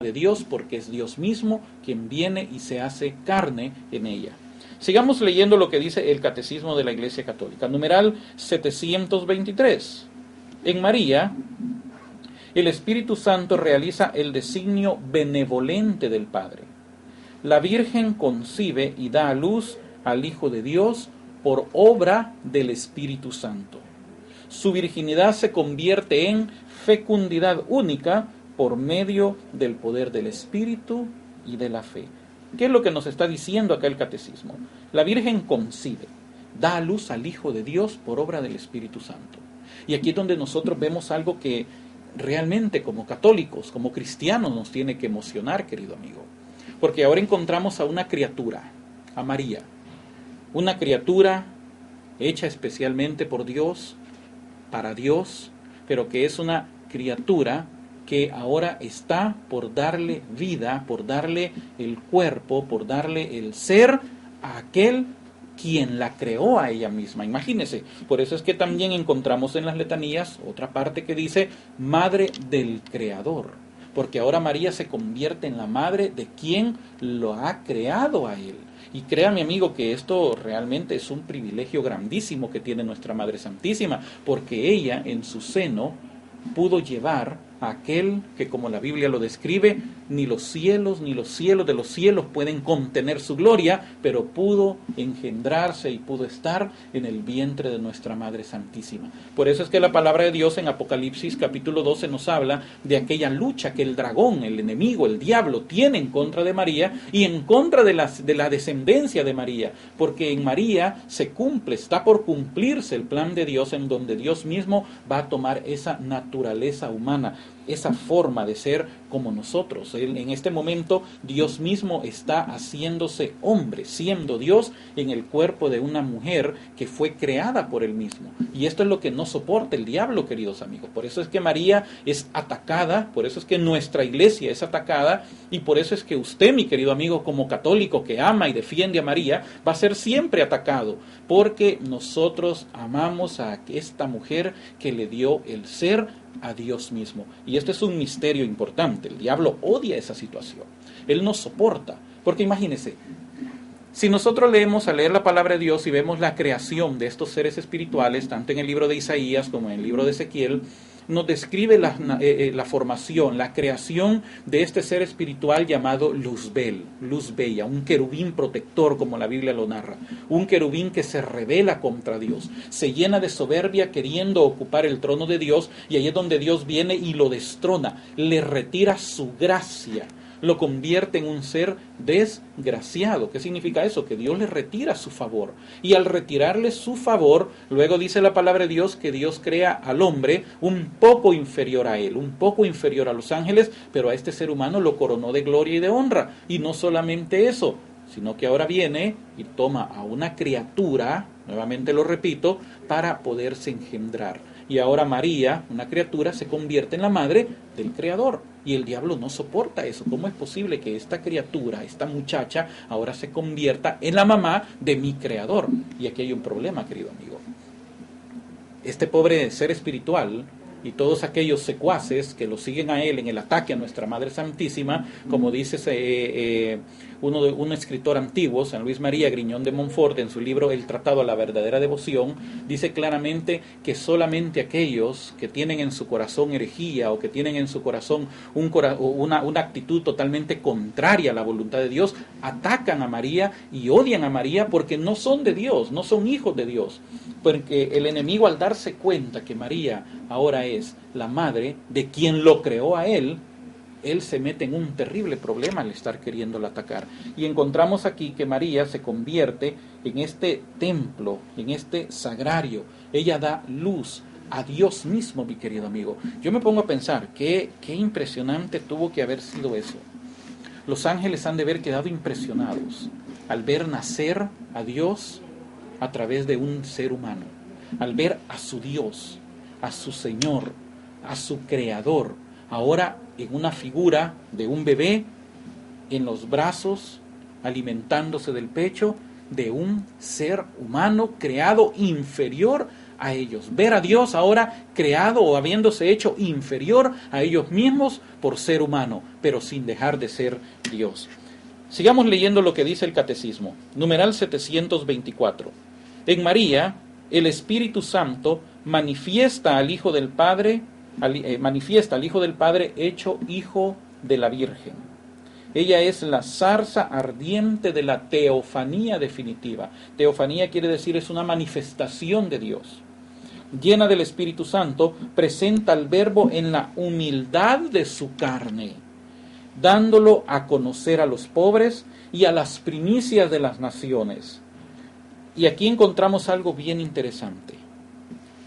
de Dios porque es Dios mismo quien viene y se hace carne en ella. Sigamos leyendo lo que dice el Catecismo de la Iglesia Católica. Numeral 723. En María, el Espíritu Santo realiza el designio benevolente del Padre. La Virgen concibe y da a luz al Hijo de Dios por obra del Espíritu Santo. Su virginidad se convierte en fecundidad única por medio del poder del Espíritu y de la fe. ¿Qué es lo que nos está diciendo acá el Catecismo? La Virgen concibe, da a luz al Hijo de Dios por obra del Espíritu Santo. Y aquí es donde nosotros vemos algo que realmente como católicos, como cristianos, nos tiene que emocionar, querido amigo. Porque ahora encontramos a una criatura, a María, una criatura hecha especialmente por Dios, para Dios, pero que es una criatura que ahora está por darle vida, por darle el cuerpo, por darle el ser a aquel quien la creó a ella misma. Imagínense, por eso es que también encontramos en las letanías otra parte que dice Madre del Creador, porque ahora María se convierte en la madre de quien lo ha creado a él. Y créame, amigo, que esto realmente es un privilegio grandísimo que tiene nuestra Madre Santísima, porque ella en su seno pudo llevar a aquel que, como la Biblia lo describe, ni los cielos de los cielos pueden contener su gloria, pero pudo engendrarse y pudo estar en el vientre de nuestra Madre Santísima. Por eso es que la palabra de Dios en Apocalipsis capítulo 12 nos habla de aquella lucha que el dragón, el enemigo, el diablo tiene en contra de María y en contra de la descendencia de María, porque en María se cumple, está por cumplirse el plan de Dios en donde Dios mismo va a tomar esa naturaleza humana, esa forma de ser como nosotros. En este momento Dios mismo está haciéndose hombre, siendo Dios en el cuerpo de una mujer que fue creada por Él mismo. Y esto es lo que no soporta el diablo, queridos amigos. Por eso es que María es atacada, por eso es que nuestra iglesia es atacada, y por eso es que usted, mi querido amigo, como católico que ama y defiende a María, va a ser siempre atacado, porque nosotros amamos a esta mujer que le dio el ser a Dios mismo. Y esto es un misterio importante. El diablo odia esa situación. Él no soporta. Porque imagínense, si nosotros leemos al leer la palabra de Dios y vemos la creación de estos seres espirituales, tanto en el libro de Isaías como en el libro de Ezequiel, nos describe la formación, la creación de este ser espiritual llamado Luzbel, Luz Bella, un querubín protector como la Biblia lo narra, un querubín que se rebela contra Dios, se llena de soberbia queriendo ocupar el trono de Dios, y ahí es donde Dios viene y lo destrona, le retira su gracia, lo convierte en un ser desgraciado. ¿Qué significa eso? Que Dios le retira su favor. Y al retirarle su favor, luego dice la palabra de Dios que Dios crea al hombre un poco inferior a él, un poco inferior a los ángeles, pero a este ser humano lo coronó de gloria y de honra. Y no solamente eso, sino que ahora viene y toma a una criatura, nuevamente lo repito, para poderse engendrar. Y ahora María, una criatura, se convierte en la madre del Creador. Y el diablo no soporta eso. ¿Cómo es posible que esta criatura, esta muchacha, ahora se convierta en la mamá de mi Creador? Y aquí hay un problema, querido amigo. Este pobre ser espiritual y todos aquellos secuaces que lo siguen a él en el ataque a nuestra Madre Santísima, como dice un escritor antiguo, San Luis María Griñón de Montfort, en su libro El Tratado a la Verdadera Devoción, dice claramente que solamente aquellos que tienen en su corazón herejía o que tienen en su corazón una actitud totalmente contraria a la voluntad de Dios, atacan a María y odian a María porque no son de Dios, no son hijos de Dios. Porque el enemigo, al darse cuenta que María ahora es la madre de quien lo creó a él se mete en un terrible problema al estar queriéndola atacar. Y encontramos aquí que María se convierte en este templo, en este sagrario. Ella da luz a Dios mismo, mi querido amigo. Yo me pongo a pensar, qué impresionante tuvo que haber sido eso. Los ángeles han de haber quedado impresionados al ver nacer a Dios a través de un ser humano, al ver a su Dios, a su Señor, a su Creador, ahora en una figura de un bebé en los brazos, alimentándose del pecho de un ser humano creado inferior a ellos. Ver a Dios ahora creado o habiéndose hecho inferior a ellos mismos por ser humano, pero sin dejar de ser Dios. Sigamos leyendo lo que dice el Catecismo. Numeral 724. En María, el Espíritu Santo manifiesta al Hijo del Padre, hecho Hijo de la Virgen. Ella es la zarza ardiente de la teofanía definitiva. Teofanía quiere decir es una manifestación de Dios. Llena del Espíritu Santo, presenta al Verbo en la humildad de su carne, dándolo a conocer a los pobres y a las primicias de las naciones. Y aquí encontramos algo bien interesante.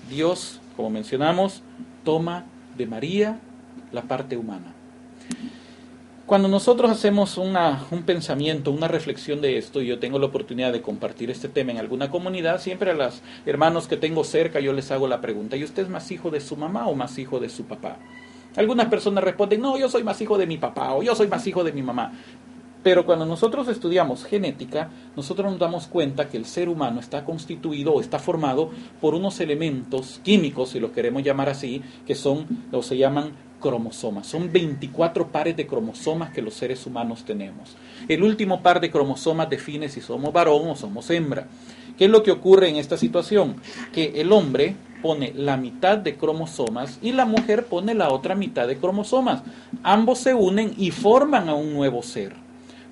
Dios, como mencionamos, toma de María la parte humana. Cuando nosotros hacemos un pensamiento, una reflexión de esto, y yo tengo la oportunidad de compartir este tema en alguna comunidad, siempre a los hermanos que tengo cerca yo les hago la pregunta: ¿y usted es más hijo de su mamá o más hijo de su papá? Algunas personas responden: no, yo soy más hijo de mi papá o yo soy más hijo de mi mamá. Pero cuando nosotros estudiamos genética, nosotros nos damos cuenta que el ser humano está constituido o está formado por unos elementos químicos, si los queremos llamar así, que son o se llaman cromosomas. Son 24 pares de cromosomas que los seres humanos tenemos. El último par de cromosomas define si somos varón o somos hembra. ¿Qué es lo que ocurre en esta situación? Que el hombre pone la mitad de cromosomas y la mujer pone la otra mitad de cromosomas. Ambos se unen y forman a un nuevo ser.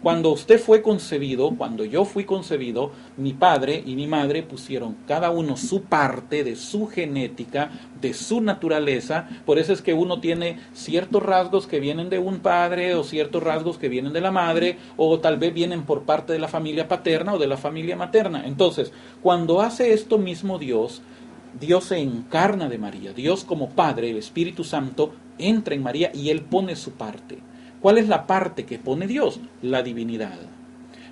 Cuando usted fue concebido, cuando yo fui concebido, mi padre y mi madre pusieron cada uno su parte de su genética, de su naturaleza. Por eso es que uno tiene ciertos rasgos que vienen de un padre o ciertos rasgos que vienen de la madre, o tal vez vienen por parte de la familia paterna o de la familia materna. Entonces, cuando hace esto mismo Dios se encarna de María. Dios como Padre, el Espíritu Santo, entra en María y Él pone su parte. ¿Cuál es la parte que pone Dios? La divinidad.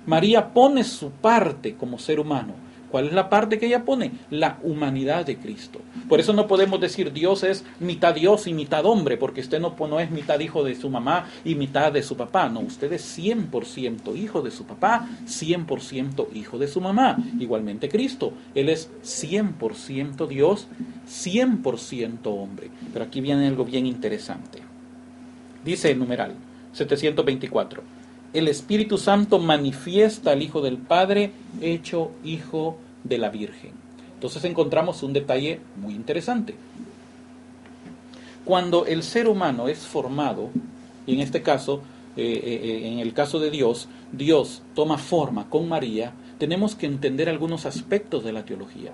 María pone su parte como ser humano. ¿Cuál es la parte que ella pone? La humanidad de Cristo. Por eso no podemos decir Dios es mitad Dios y mitad hombre, porque usted no es mitad hijo de su mamá y mitad de su papá. No, usted es 100% hijo de su papá, 100% hijo de su mamá. Igualmente Cristo, Él es 100% Dios, 100% hombre. Pero aquí viene algo bien interesante. Dice el numeral 724. El Espíritu Santo manifiesta al Hijo del Padre hecho Hijo de la Virgen. Entonces encontramos un detalle muy interesante. Cuando el ser humano es formado, y en este caso, en el caso de Dios, Dios toma forma con María, tenemos que entender algunos aspectos de la teología.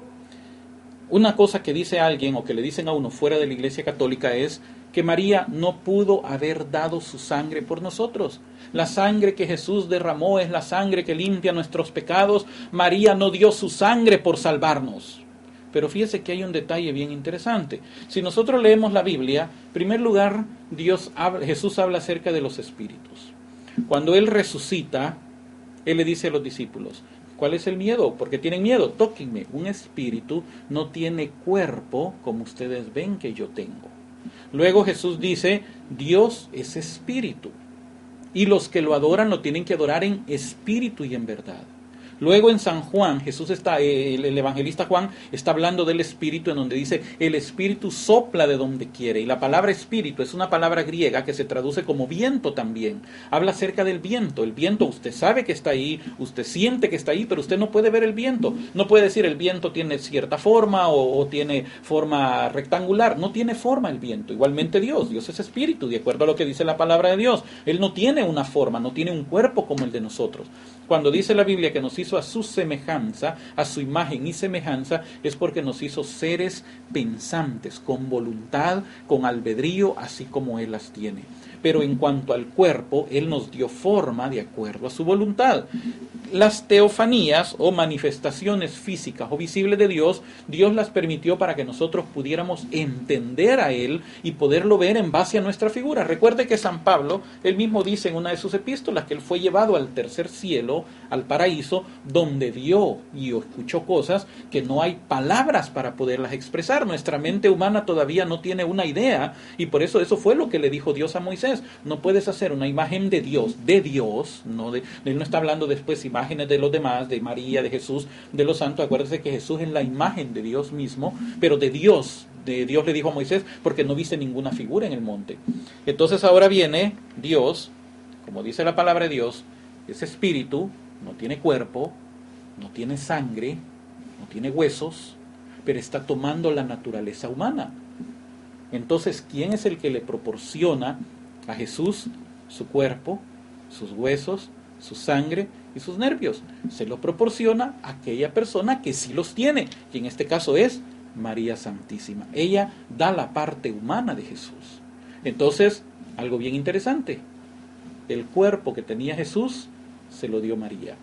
Una cosa que dice alguien o que le dicen a uno fuera de la Iglesia Católica es que María no pudo haber dado su sangre por nosotros. La sangre que Jesús derramó es la sangre que limpia nuestros pecados. María no dio su sangre por salvarnos. Pero fíjese que hay un detalle bien interesante. Si nosotros leemos la Biblia, en primer lugar, Jesús habla acerca de los espíritus. Cuando Él resucita, Él le dice a los discípulos: ¿cuál es el miedo? Porque tienen miedo. Tóquenme. Un espíritu no tiene cuerpo como ustedes ven que yo tengo. Luego Jesús dice: Dios es espíritu. Y los que lo adoran lo tienen que adorar en espíritu y en verdad. Luego en San Juan, el evangelista Juan está hablando del Espíritu, en donde dice: el Espíritu sopla de donde quiere. Y la palabra Espíritu es una palabra griega que se traduce como viento también. Habla acerca del viento. El viento, usted sabe que está ahí, usted siente que está ahí, pero usted no puede ver el viento. No puede decir el viento tiene cierta forma o tiene forma rectangular. No tiene forma el viento. Igualmente Dios es Espíritu, de acuerdo a lo que dice la palabra de Dios. Él no tiene una forma, no tiene un cuerpo como el de nosotros. Cuando dice la Biblia que nos hizo a su semejanza, a su imagen y semejanza, es porque nos hizo seres pensantes, con voluntad, con albedrío, así como Él las tiene. Pero en cuanto al cuerpo, Él nos dio forma de acuerdo a su voluntad. Las teofanías o manifestaciones físicas o visibles de Dios, Dios las permitió para que nosotros pudiéramos entender a Él y poderlo ver en base a nuestra figura. Recuerde que San Pablo, él mismo dice en una de sus epístolas que él fue llevado al tercer cielo, al paraíso, donde vio y escuchó cosas que no hay palabras para poderlas expresar. Nuestra mente humana todavía no tiene una idea, y por eso fue lo que le dijo Dios a Moisés: no puedes hacer una imagen de Dios, no él no está hablando después imagen imágenes de los demás, de María, de Jesús, de los santos. Acuérdense que Jesús es la imagen de Dios mismo, pero de Dios. De Dios le dijo a Moisés, porque no viste ninguna figura en el monte. Entonces ahora viene Dios, como dice la palabra de Dios, es espíritu, no tiene cuerpo, no tiene sangre, no tiene huesos, pero está tomando la naturaleza humana. Entonces, ¿quién es el que le proporciona a Jesús su cuerpo, sus huesos, su sangre y sus nervios? Se lo proporciona a aquella persona que sí los tiene, y en este caso es María Santísima. Ella da la parte humana de Jesús. Entonces, algo bien interesante, el cuerpo que tenía Jesús se lo dio María.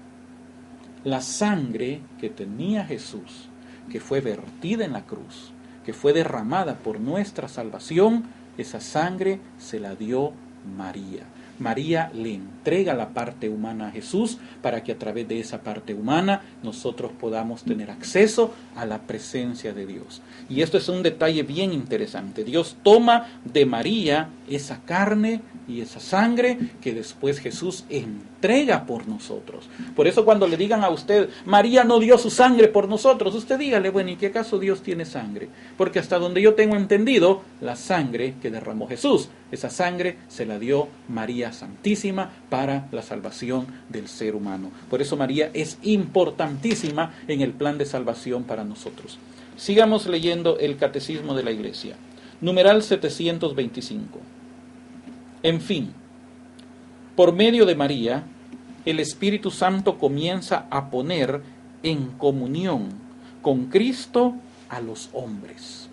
La sangre que tenía Jesús, que fue vertida en la cruz, que fue derramada por nuestra salvación, esa sangre se la dio María. María le entrega la parte humana a Jesús para que a través de esa parte humana nosotros podamos tener acceso a la presencia de Dios. Y esto es un detalle bien interesante. Dios toma de María esa carne y esa sangre que después Jesús entrega por nosotros. Por eso cuando le digan a usted, María no dio su sangre por nosotros, usted dígale, bueno, ¿y qué acaso Dios tiene sangre? Porque hasta donde yo tengo entendido, la sangre que derramó Jesús, esa sangre se la dio María Santísima para la salvación del ser humano. Por eso María es importantísima en el plan de salvación para nosotros. Sigamos leyendo el Catecismo de la Iglesia. Numeral 725. En fin, por medio de María, el Espíritu Santo comienza a poner en comunión con Cristo a los hombres,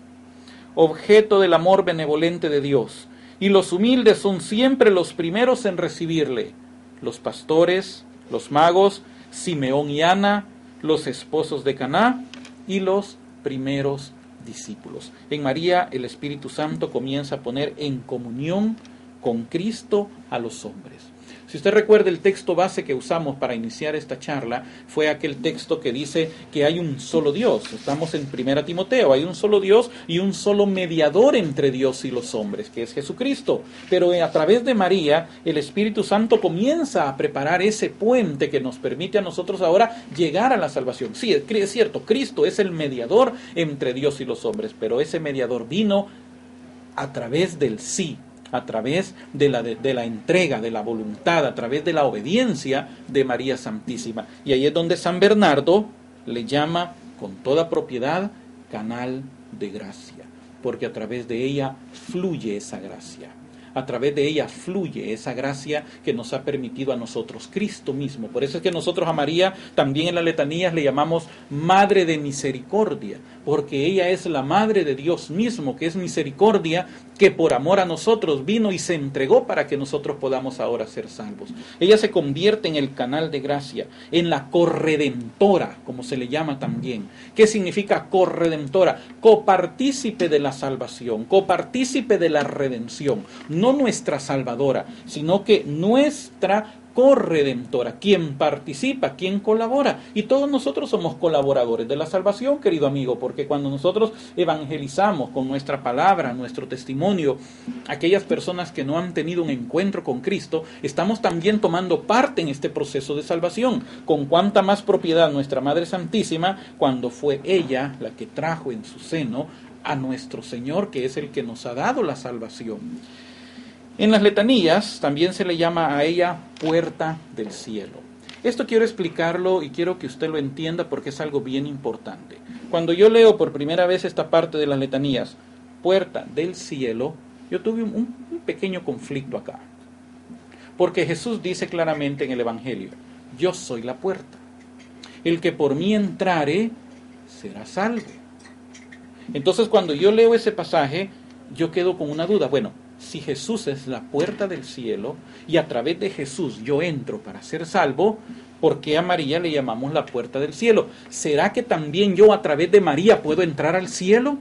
objeto del amor benevolente de Dios, y los humildes son siempre los primeros en recibirle, los pastores, los magos, Simeón y Ana, los esposos de Caná y los primeros discípulos. En María el Espíritu Santo comienza a poner en comunión con Cristo a los hombres. Si usted recuerda, el texto base que usamos para iniciar esta charla fue aquel texto que dice que hay un solo Dios. Estamos en 1 Timoteo, hay un solo Dios y un solo mediador entre Dios y los hombres, que es Jesucristo. Pero a través de María, el Espíritu Santo comienza a preparar ese puente que nos permite a nosotros ahora llegar a la salvación. Sí, es cierto, Cristo es el mediador entre Dios y los hombres, pero ese mediador vino a través del sí, a través de la entrega, de la voluntad, a través de la obediencia de María Santísima. Y ahí es donde San Bernardo le llama con toda propiedad canal de gracia, porque a través de ella fluye esa gracia. A través de ella fluye esa gracia que nos ha permitido a nosotros Cristo mismo. Por eso es que nosotros a María también en las letanías le llamamos Madre de Misericordia, porque ella es la Madre de Dios mismo, que es misericordia, que por amor a nosotros vino y se entregó para que nosotros podamos ahora ser salvos. Ella se convierte en el canal de gracia, en la corredentora, como se le llama también. ¿Qué significa corredentora? Copartícipe de la salvación, copartícipe de la redención. No nuestra salvadora, sino que nuestra corredentora, quien participa, quien colabora. Y todos nosotros somos colaboradores de la salvación, querido amigo, porque cuando nosotros evangelizamos con nuestra palabra, nuestro testimonio, aquellas personas que no han tenido un encuentro con Cristo, estamos también tomando parte en este proceso de salvación. Con cuánta más propiedad nuestra Madre Santísima, cuando fue ella la que trajo en su seno a nuestro Señor, que es el que nos ha dado la salvación. En las letanías también se le llama a ella puerta del cielo. Esto quiero explicarlo y quiero que usted lo entienda porque es algo bien importante. Cuando yo leo por primera vez esta parte de las letanías, puerta del cielo, yo tuve un pequeño conflicto acá. Porque Jesús dice claramente en el Evangelio, yo soy la puerta. El que por mí entrare será salvo. Entonces cuando yo leo ese pasaje, yo quedo con una duda. Bueno, si Jesús es la puerta del cielo y a través de Jesús yo entro para ser salvo, ¿por qué a María le llamamos la puerta del cielo? ¿Será que también yo a través de María puedo entrar al cielo?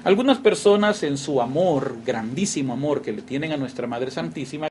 Algunas personas en su amor, grandísimo amor que le tienen a nuestra Madre Santísima,